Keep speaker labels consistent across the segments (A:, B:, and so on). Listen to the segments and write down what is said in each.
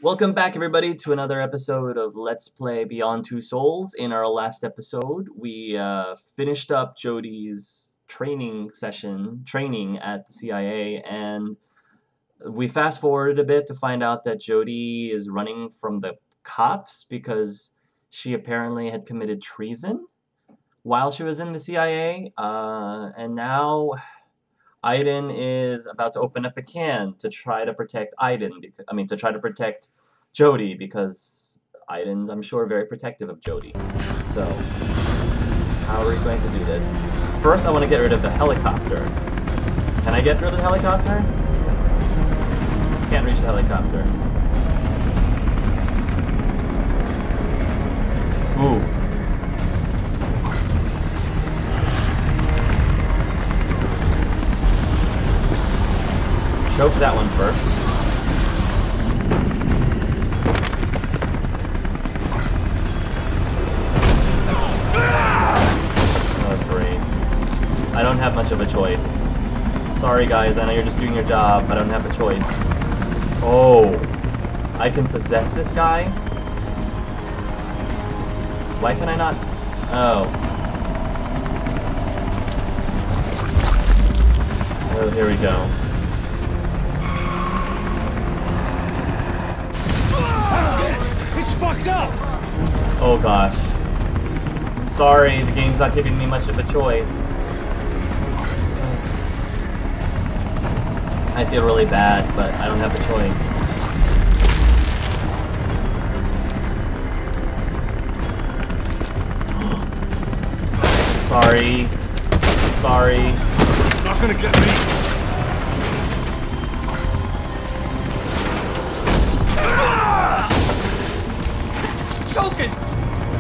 A: Welcome back, everybody, to another episode of Let's Play Beyond Two Souls. In our last episode, we finished up Jodie's training at the CIA, and we fast-forwarded a bit to find out that Jodie is running from the cops because she apparently had committed treason while she was in the CIA, and now Aiden is about to open up a can to try to protect to try to protect Jodie, because Aiden's, I'm sure, very protective of Jodie. So, how are we going to do this? First, I want to get rid of the helicopter. Can I get rid of the helicopter? Can't reach the helicopter. Ooh. Choke that one first. Oh, great. I don't have much of a choice. Sorry, guys, I know you're just doing your job, but I don't have a choice. Oh. I can possess this guy? Why can I not? Oh. Oh, here we go.
B: It's fucked up!
A: Oh gosh. I'm sorry, the game's not giving me much of a choice. I feel really bad, but I don't have a choice. Sorry. Sorry.
B: It's not gonna get me!
C: Choking!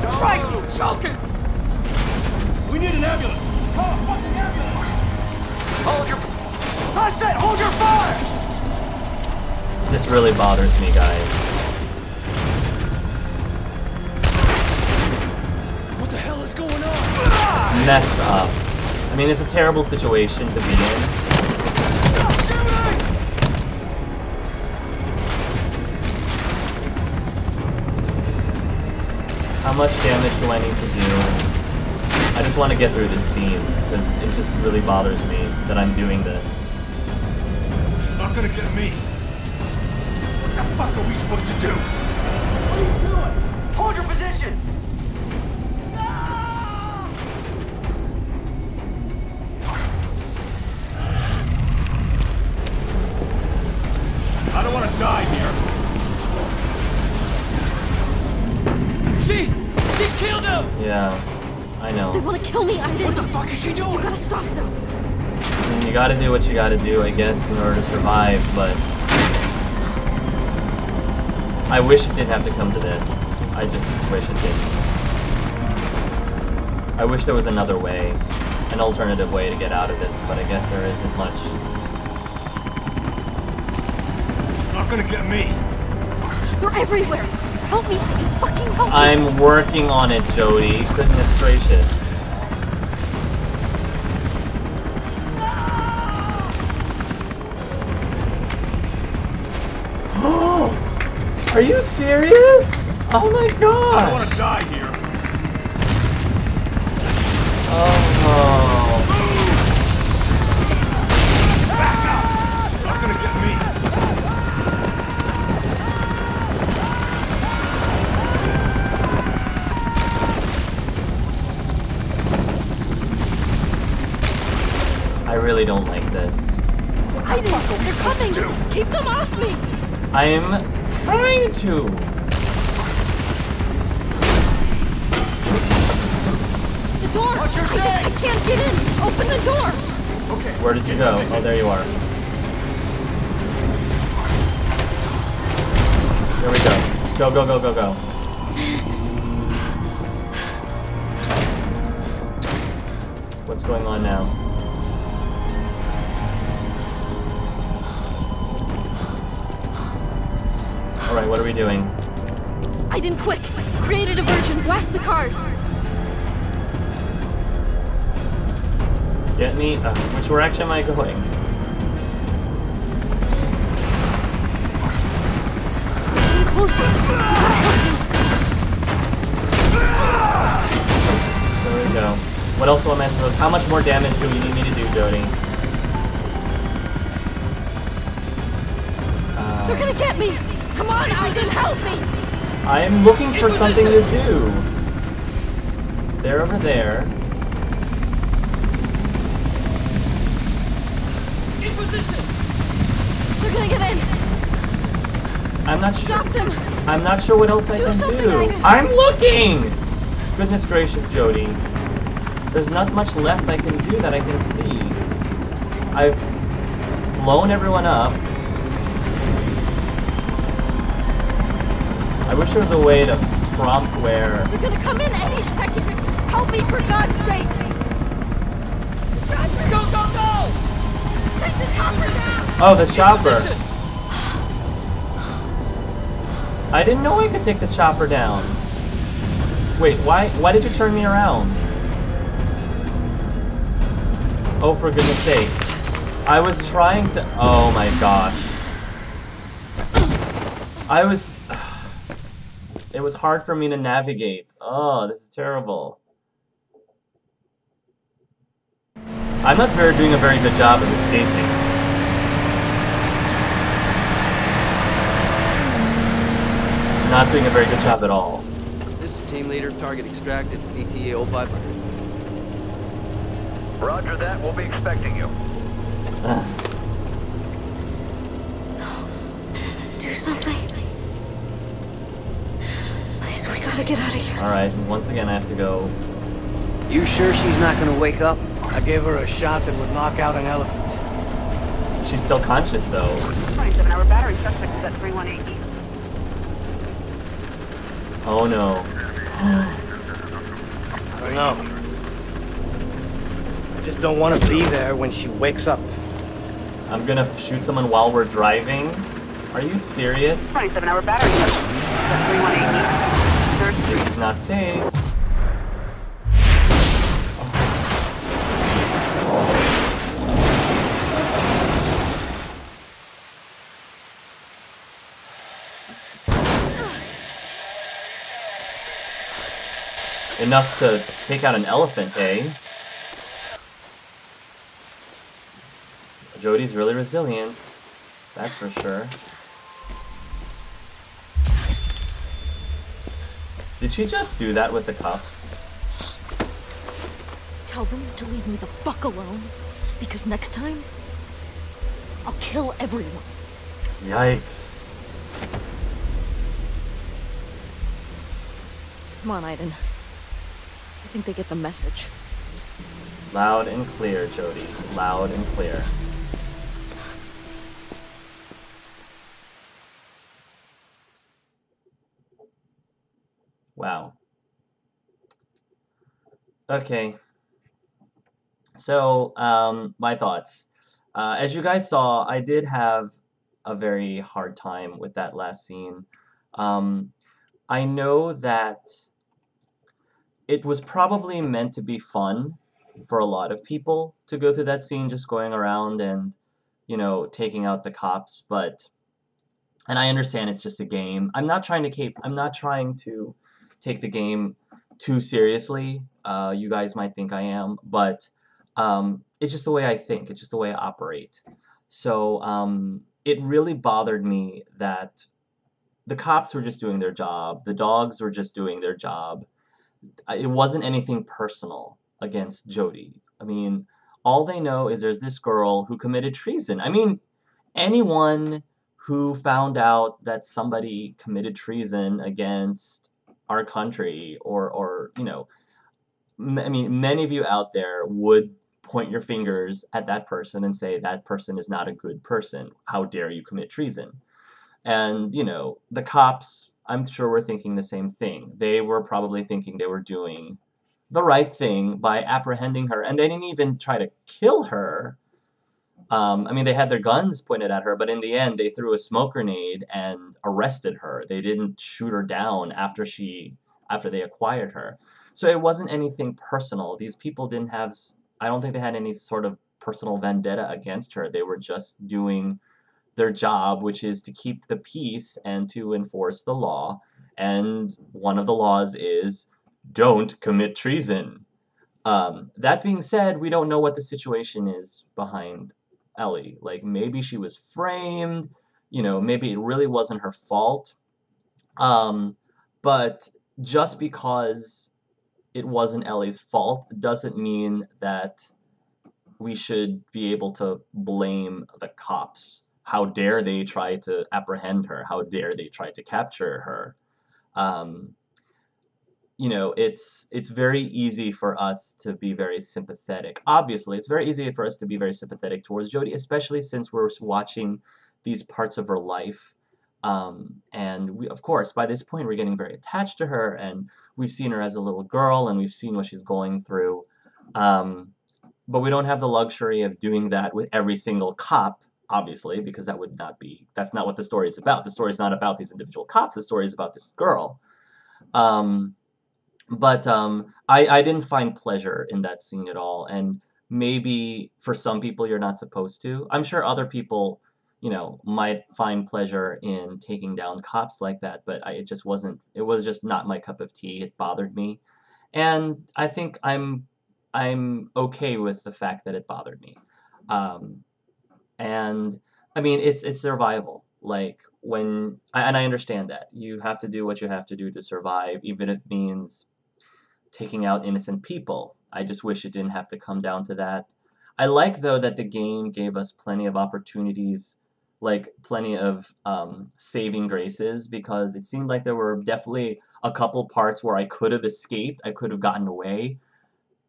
C: Christ, he's choking!
B: We need an ambulance! Call a fucking ambulance!
C: Hold your... I said hold your fire!
A: This really bothers me, guys.
B: What the hell is going on?
A: It's messed up. I mean, it's a terrible situation to be in. How much damage do I need to do? I just want to get through this scene, because it just really bothers me that I'm doing this.
B: It's not gonna get me! What the fuck are we supposed to do?
C: What are you doing? Hold your position!
B: I don't want to die here!
C: She killed him!
A: Yeah, I know.
D: They want to kill me, Aiden.
B: What the fuck is she doing?
D: You gotta stop them.
A: I mean, you gotta do what you gotta do, I guess, in order to survive, but... I wish it didn't have to come to this. I just wish it didn't. I wish there was another way. An alternative way to get out of this, but I guess there isn't much.
B: It's not gonna get me!
D: They're everywhere. Help me, Aiden. Fucking help me.
A: I'm working on it, Jodie. Goodness gracious. Are you serious? Oh my gosh!
B: I don't want to die here!
A: Oh.
B: Back up! It's not gonna get me!
A: I really don't like this.
D: Aiden, they're coming. Keep them off me.
A: I'm trying to.
D: The door.
B: What you're
D: I
B: saying?
D: can't get in. Open the door.
B: Okay.
A: Where did you go? Oh, there you are. There we go. Go, go, go, go, go. What's going on now? Alright, what are we doing?
D: Aiden, quick. Create a diversion. Blast the cars.
A: Get me? Which direction am I going?
D: closer.
A: There we go. What else am I supposed? How much more damage do you need me to do, Jodie?
D: They're gonna get me! Come on, Aiden, help me!
A: I am looking for something to do. They're over there.
C: In position!
D: They're gonna get in!
A: I'm not sure.
D: Stop them!
A: I'm not sure what else I
D: Do
A: can
D: something,
A: do.
D: Aiden.
A: I'm looking! Goodness gracious, Jodie. There's not much left I can do that I can see. I've blown everyone up. I wish there was a way to prompt where...
D: They're gonna come in any second! Help me, for God's sakes!
C: Go, go, go!
D: Take the chopper down!
A: Oh, the chopper! I didn't know I could take the chopper down. Wait, why did you turn me around? Oh, for goodness sakes. I was trying to... Oh my gosh. It was hard for me to navigate. Oh, this is terrible. I'm not doing a very good job of escaping. Not doing a very good job at all.
E: This is team leader, target extracted, ETA 0500.
C: Roger that, we'll be expecting you.
D: Do something. Please, we gotta get out of here.
A: Alright, once again I have to go.
E: You sure she's not gonna wake up? I gave her a shot that would knock out an elephant.
A: She's still conscious though.
F: 27-hour battery suspect is at 3180.
A: Oh no.
E: I don't know. I just don't want to be there when she wakes up.
A: I'm gonna shoot someone while we're driving? Are you serious?
F: 27-hour battery suspect is at 3180.
A: This is not safe. Enough to take out an elephant, eh? Jodie's really resilient. That's for sure. Did she just do that with the cuffs?
D: Tell them to leave me the fuck alone, because next time, I'll kill everyone.
A: Yikes.
D: Come on, Aiden. I think they get the message.
A: Loud and clear, Jodie. Loud and clear. Wow. Okay. So, my thoughts. As you guys saw, I did have a very hard time with that last scene. I know that it was probably meant to be fun for a lot of people to go through that scene, just going around and, you know, taking out the cops, but, and I understand it's just a game. I'm not trying to take the game too seriously. You guys might think I am, but it's just the way I think. It's just the way I operate. So it really bothered me that the cops were just doing their job. The dogs were just doing their job. It wasn't anything personal against Jodie. I mean, all they know is there's this girl who committed treason. I mean, anyone who found out that somebody committed treason against our country or you know, I mean, many of you out there would point your fingers at that person and say that person is not a good person. How dare you commit treason? And, you know, the cops, I'm sure, were thinking the same thing. They were probably thinking they were doing the right thing by apprehending her. And they didn't even try to kill her. I mean, they had their guns pointed at her, but in the end, they threw a smoke grenade and arrested her. They didn't shoot her down after they acquired her. So it wasn't anything personal. These people didn't have, I don't think they had any sort of personal vendetta against her. They were just doing their job, which is to keep the peace and to enforce the law. And one of the laws is don't commit treason. That being said, we don't know what the situation is behind Ellie. Like, maybe she was framed, you know, maybe it really wasn't her fault. But just because it wasn't Ellie's fault doesn't mean that we should be able to blame the cops. How dare they try to apprehend her? How dare they try to capture her? Um, you know, it's very easy for us to be very sympathetic. Obviously, it's very easy for us to be very sympathetic towards Jodie, especially since we're watching these parts of her life. And we, of course, by this point, we're getting very attached to her, and we've seen her as a little girl, and we've seen what she's going through. But we don't have the luxury of doing that with every single cop, obviously, because that would not be, that's not what the story is about. The story is not about these individual cops. The story is about this girl. But I didn't find pleasure in that scene at all. And maybe for some people you're not supposed to. I'm sure other people, you know, might find pleasure in taking down cops like that, but it just wasn't, it was just not my cup of tea. It bothered me. And I think I'm okay with the fact that it bothered me. And I mean, it's survival. Like, when, and I understand that you have to do what you have to do to survive, even if it means taking out innocent people. I just wish it didn't have to come down to that. I like, though, that the game gave us plenty of opportunities, like plenty of saving graces, because it seemed like there were definitely a couple parts where I could have escaped, I could have gotten away,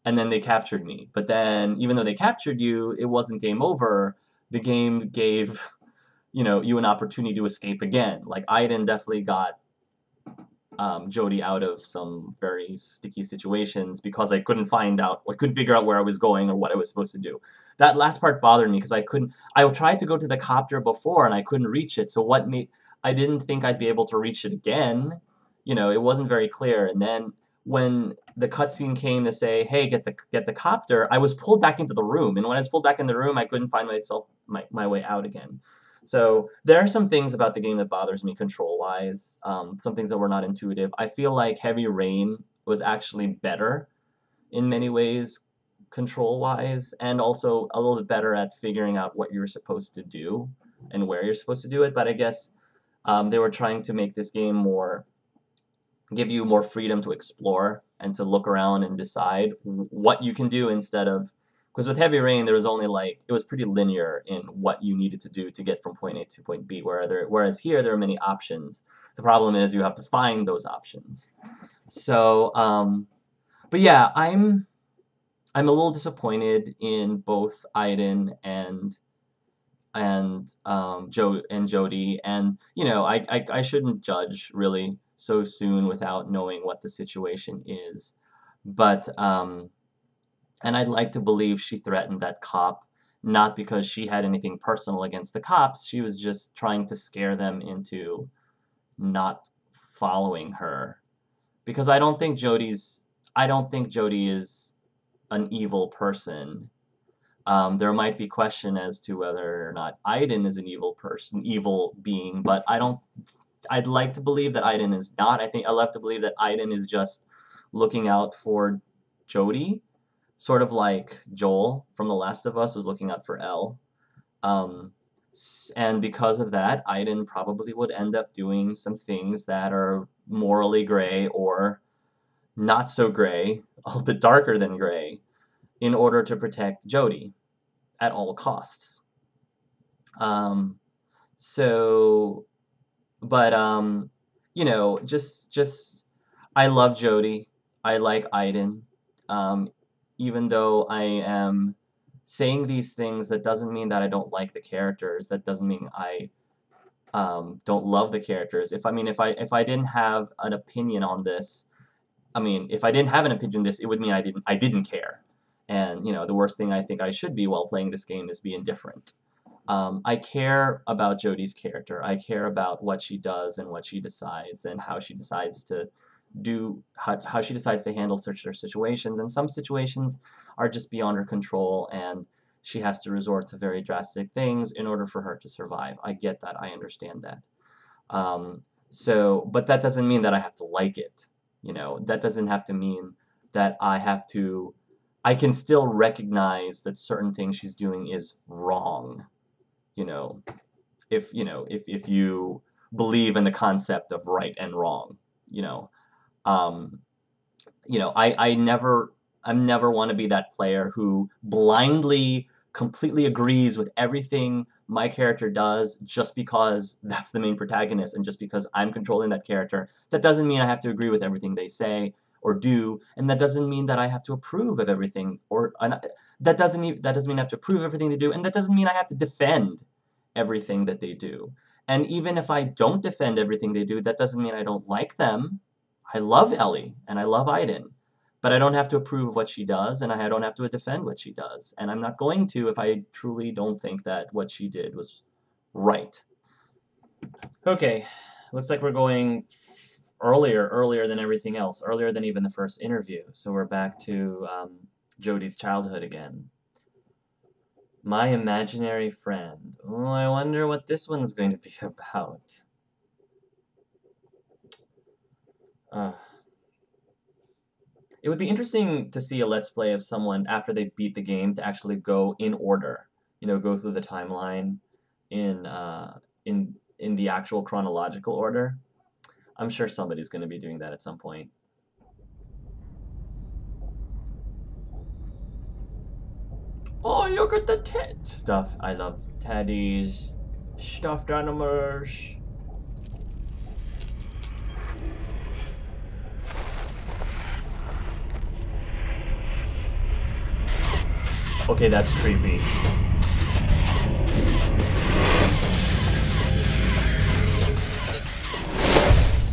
A: and then they captured me. But then, even though they captured you, it wasn't game over. The game gave, you know, you an opportunity to escape again. Like, Aiden definitely got Jodie out of some very sticky situations because I couldn't figure out where I was going or what I was supposed to do. That last part bothered me because I tried to go to the copter before and I couldn't reach it. So I didn't think I'd be able to reach it again. You know, it wasn't very clear. And then when the cutscene came to say, hey, get the copter, I was pulled back into the room. And when I was pulled back in the room, I couldn't find my way out again. So there are some things about the game that bothers me control-wise, some things that were not intuitive. I feel like Heavy Rain was actually better in many ways control-wise, and also a little bit better at figuring out what you're supposed to do and where you're supposed to do it. But I guess they were trying to make this game give you more freedom to explore and to look around and decide what you can do instead of, because with Heavy Rain, there was only it was pretty linear in what you needed to do to get from point A to point B, whereas here there are many options. The problem is you have to find those options. So, but yeah, I'm a little disappointed in both Aiden and Jodie, and you know, I shouldn't judge really so soon without knowing what the situation is, but and I'd like to believe she threatened that cop, not because she had anything personal against the cops. She was just trying to scare them into not following her. Because I don't think Jodie is an evil person. There might be question as to whether or not Aiden is an evil being, but I'd like to believe that Aiden is not. I'd like to believe that Aiden is just looking out for Jodie. Sort of like Joel from The Last of Us was looking out for Elle. And because of that, Aiden probably would end up doing some things that are morally gray or not so gray, a little bit darker than gray, in order to protect Jodie at all costs. You know, just I love Jodie. I like Aiden. Even though I am saying these things, that doesn't mean that I don't like the characters. That doesn't mean I don't love the characters. If I didn't have an opinion on this, if I didn't have an opinion on this, it would mean I didn't care. And you know, the worst thing I think I should be while playing this game is be indifferent. I care about Jodie's character. I care about what she does and what she decides and how she decides to how she decides to handle certain situations, and some situations are just beyond her control, and she has to resort to very drastic things in order for her to survive. I get that. I understand that. But that doesn't mean that I have to like it. You know, that doesn't have to mean that I can still recognize that certain things she's doing is wrong. You know, if you believe in the concept of right and wrong, I never want to be that player who blindly completely agrees with everything my character does just because that's the main protagonist and just because I'm controlling that character. That doesn't mean I have to agree with everything they say or do, and that doesn't mean that I have to approve of everything, that doesn't mean I have to approve of everything they do, and that doesn't mean I have to defend everything that they do. And even if I don't defend everything they do, that doesn't mean I don't like them. I love Ellie, and I love Aiden, but I don't have to approve of what she does, and I don't have to defend what she does. And I'm not going to if I truly don't think that what she did was right. Okay, looks like we're going earlier than everything else, earlier than even the first interview. So we're back to Jodis Childhood again. My imaginary friend. Oh, I wonder what this one's going to be about. It would be interesting to see a Let's Play of someone after they beat the game to actually go in order. You know, go through the timeline in the actual chronological order. I'm sure somebody's going to be doing that at some point. Oh, look at the stuff. I love teddies, stuffed animals. Okay, that's creepy.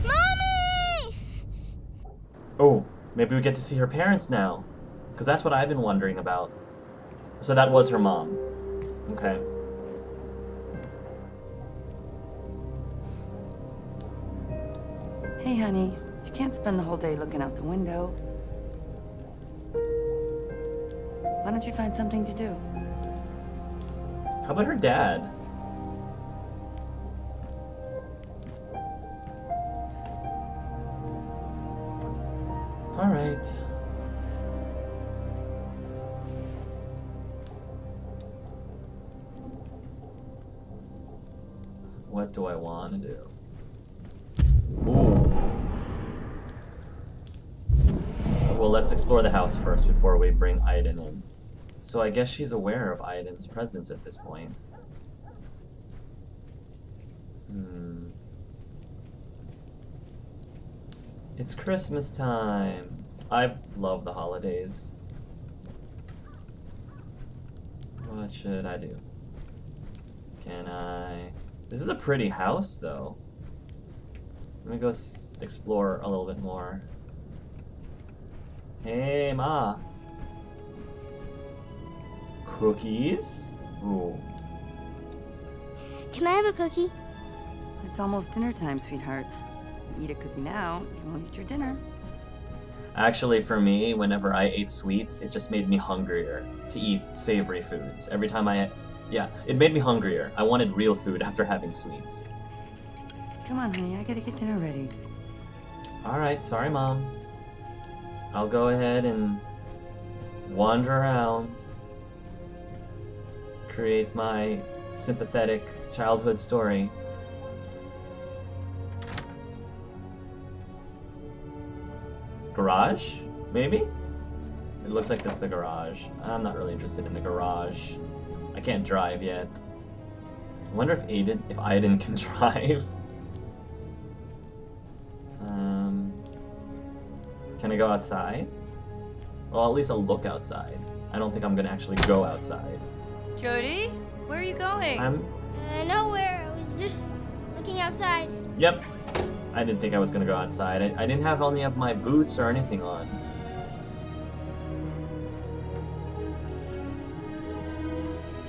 G: Mommy!
A: Oh, maybe we get to see her parents now. Because that's what I've been wondering about. So that was her mom. Okay.
H: Hey, honey. You can't spend the whole day looking out the window. Why don't you find something to do?
A: How about her dad? All right. What do I want to do? Ooh. Well, let's explore the house first before we bring Aiden in. So I guess she's aware of Aiden's presence at this point. It's Christmas time. I love the holidays. What should I do? Can I... This is a pretty house, though. Let me go explore a little bit more. Hey, Ma. Cookies? Ooh.
G: Can I have a cookie?
H: It's almost dinner time, sweetheart. You eat a cookie now, you won't eat your dinner.
A: Actually, for me, whenever I ate sweets, it just made me hungrier to eat savory foods. Every time yeah, it made me hungrier. I wanted real food after having sweets.
H: Come on, honey, I gotta get dinner ready.
A: Alright, sorry, Mom. I'll go ahead and wander around, create my sympathetic childhood story. Garage? Maybe? It looks like that's the garage. I'm not really interested in the garage. I can't drive yet. I wonder if Aiden can drive. Can I go outside? Well, at least I'll look outside. I don't think I'm gonna actually go outside.
H: Jodie, where are you going?
G: Nowhere. I was just looking outside.
A: Yep. I didn't think I was gonna go outside. I didn't have any of my boots or anything on.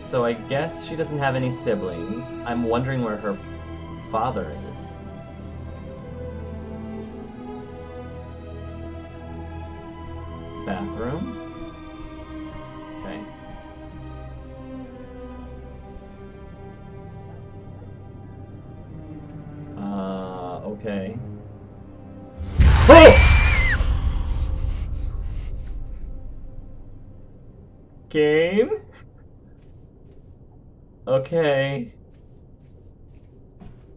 A: So I guess she doesn't have any siblings. I'm wondering where her father is. Bathroom? Okay. Oh! Game? Okay.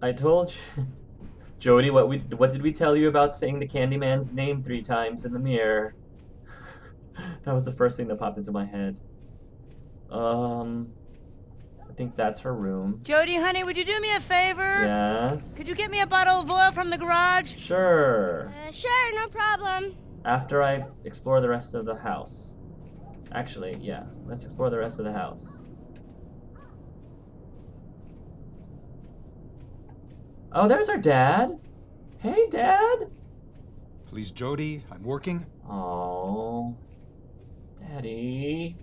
A: I told you. Jodie, what did we tell you about saying the Candyman's name 3 times in the mirror? That was the first thing that popped into my head. I think that's her room.
H: Jodie, honey, would you do me a favor?
A: Yes?
H: Could you get me a bottle of oil from the garage?
A: Sure.
G: Sure, no problem.
A: After I explore the rest of the house. Actually, yeah. Let's explore the rest of the house. Oh, there's our dad. Hey, Dad.
B: Please, Jodie, I'm working.
A: Oh, Daddy.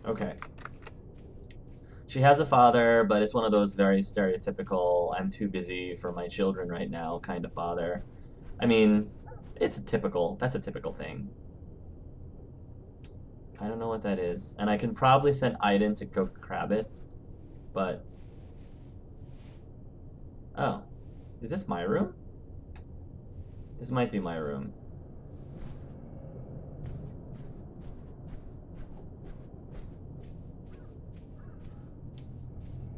A: Okay. She has a father, but it's one of those very stereotypical, I'm too busy for my children right now kind of father. I mean, that's a typical thing. I don't know what that is. And I can probably send Aiden to go grab it, but... Oh. Is this my room? This might be my room.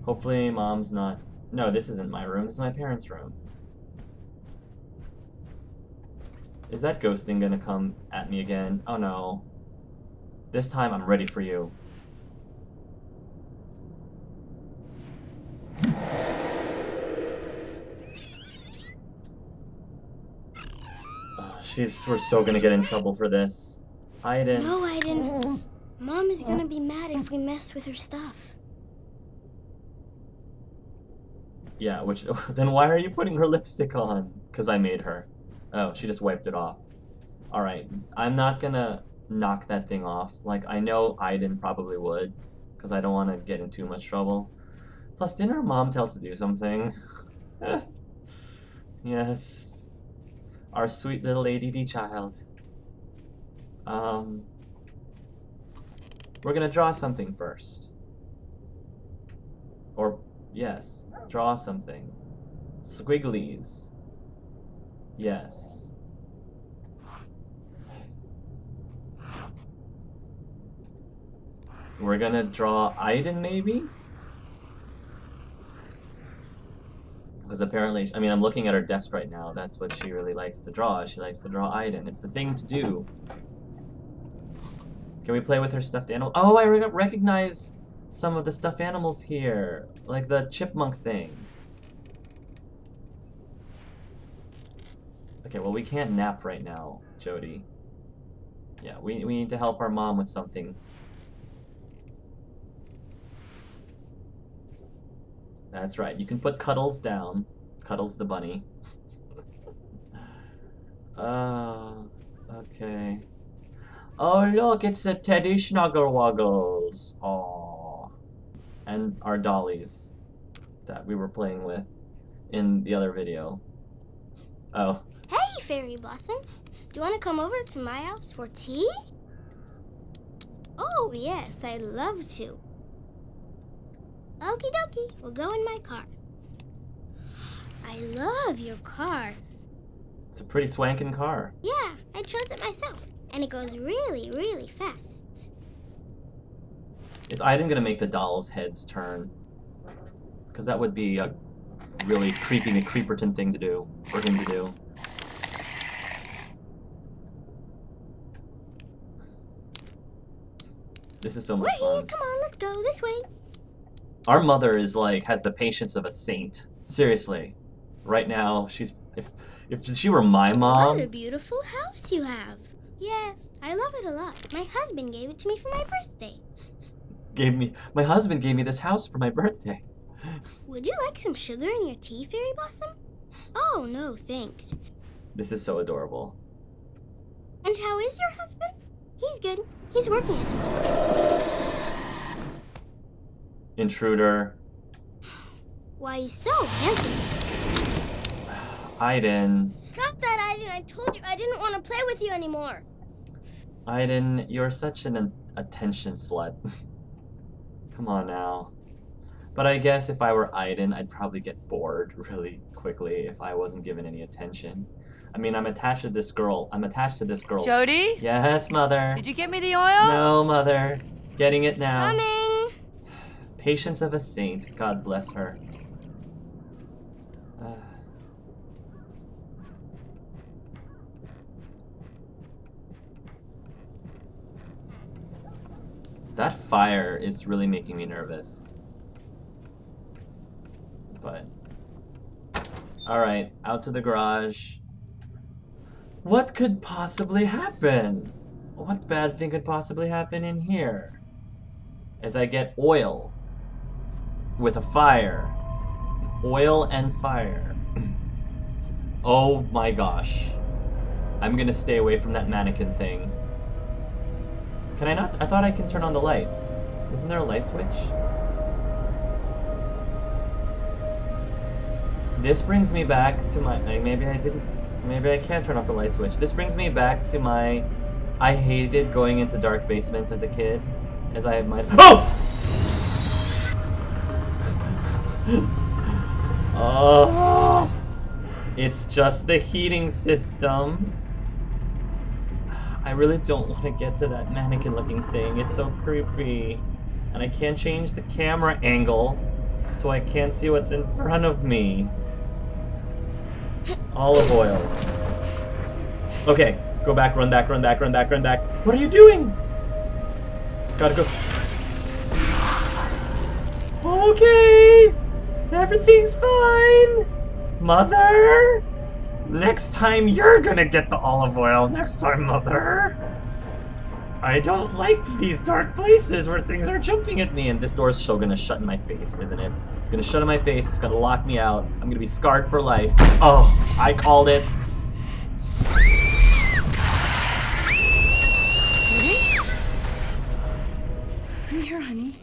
A: Hopefully Mom's not... No, this isn't my room. This is my parents' room. Is that ghost thing gonna come at me again? Oh no. This time I'm ready for you. Oh, we're so gonna get in trouble for this. Aiden.
G: No, Aiden. Mom is gonna be mad if we mess with her stuff.
A: Yeah, which then why are you putting her lipstick on? Because I made her. Oh, she just wiped it off. Alright, I'm not gonna knock that thing off. Like, I know Aiden probably would, because I don't want to get in too much trouble. Plus, didn't her mom tell us to do something? Yes. Our sweet little ADD child. We're gonna draw something first. Or, yes, draw something. Squigglies. Yes. We're gonna draw Aiden, maybe? Because apparently, I mean, I'm looking at her desk right now. That's what she really likes to draw. She likes to draw Aiden. It's the thing to do. Can we play with her stuffed animal? Oh, I recognize some of the stuffed animals here. Like the chipmunk thing. Okay, well, we can't nap right now, Jodie. Yeah, we need to help our mom with something. That's right. You can put Cuddles down. Cuddles the bunny. Okay. Oh, look, it's the Teddy Snuggle-Wuggles. Aww. And our dollies that we were playing with in the other video. Oh.
G: Hey, Fairy Blossom. Do you want to come over to my house for tea? Oh, yes, I'd love to. Okie dokie, we'll go in my car. I love your car.
A: It's a pretty swankin' car.
G: Yeah, I chose it myself, and it goes really, really fast.
A: Is Aiden gonna make the dolls' heads turn? Because that would be a really creepy creeperton thing to do, for him to do. This is so much
G: We're
A: fun.
G: here, come on, let's go this way.
A: Our mother is like, has the patience of a saint. Seriously. Right now, if she were my mom...
G: What a beautiful house you have. Yes, I love it a lot. My husband gave it to me for my birthday.
A: My husband gave me this house for my birthday.
G: Would you like some sugar in your tea, Fairy Blossom? Oh, no, thanks.
A: This is so adorable.
G: And how is your husband? He's good. He's working at the moment.
A: Intruder.
G: Why, he's so handsome.
A: Aiden.
G: Stop that, Aiden. I told you I didn't want to play with you anymore.
A: Aiden, you're such an attention slut. Come on now. But I guess if I were Aiden, I'd probably get bored really quickly if I wasn't given any attention. I mean, I'm attached to this girl. I'm attached to this girl.
H: Jodie?
A: Yes, Mother.
H: Did you get me the oil?
A: No, Mother. Getting it now.
G: Coming!
A: Patience of a saint. God bless her. That fire is really making me nervous. But... Alright, out to the garage. What could possibly happen? What bad thing could possibly happen in here? As I get oil. With a fire. Oil and fire. Oh my gosh. I'm gonna stay away from that mannequin thing. Can I not? I thought I can turn on the lights. Isn't there a light switch? This brings me back to my... Maybe I didn't... Maybe I can't turn off the light switch. This brings me back to my... I hated going into dark basements as a kid. As I have my... Oh! Oh! It's just the heating system. I really don't want to get to that mannequin-looking thing. It's so creepy. And I can't change the camera angle, so I can't see what's in front of me. Olive oil. Okay, go back, run back, run back, run back, run back. What are you doing? Gotta go. Okay, everything's fine. Mother? Next time you're gonna get the olive oil. Next time, Mother. I don't like these dark places where things are jumping at me. And this door's so gonna shut in my face, isn't it? It's gonna shut in my face. It's gonna lock me out. I'm gonna be scarred for life. Oh, I called it.
H: Jodie? I'm here, honey.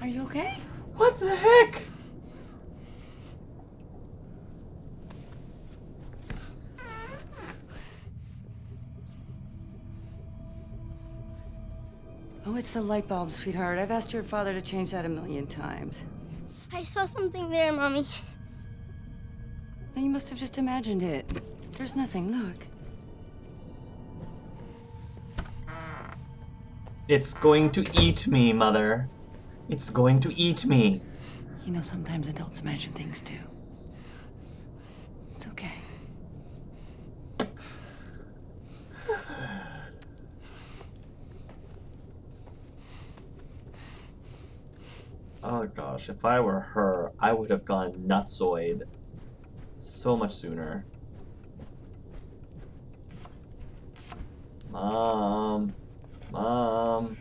H: Are you okay?
A: What the heck?
H: Oh, it's the light bulb, sweetheart. I've asked your father to change that 1,000,000 times.
G: I saw something there, Mommy.
H: Now, you must have just imagined it. There's nothing, look.
A: It's going to eat me, Mother. It's going to eat me.
H: You know, sometimes adults imagine things too. It's okay.
A: Oh gosh, if I were her, I would have gone nutsoid so much sooner. Mom. Mom.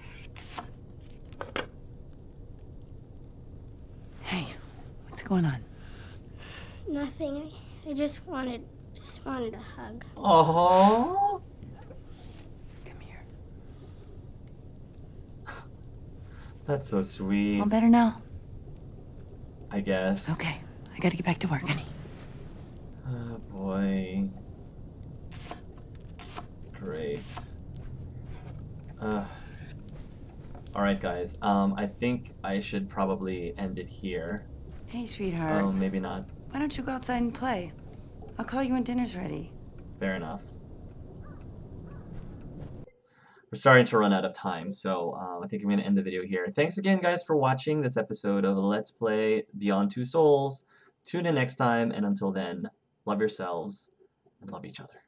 H: Hey, what's going on?
G: Nothing. I just wanted a hug.
A: Oh.
H: Come here.
A: That's so sweet.
H: All better now?
A: I guess.
H: Okay, I gotta get back to work, honey.
A: Oh boy. Great. Alright guys, I think I should probably end it here.
H: Hey, sweetheart.
A: Oh, maybe not.
H: Why don't you go outside and play? I'll call you when dinner's ready.
A: Fair enough. We're starting to run out of time, so I think I'm going to end the video here. Thanks again, guys, for watching this episode of Let's Play Beyond Two Souls. Tune in next time, and until then, love yourselves and love each other.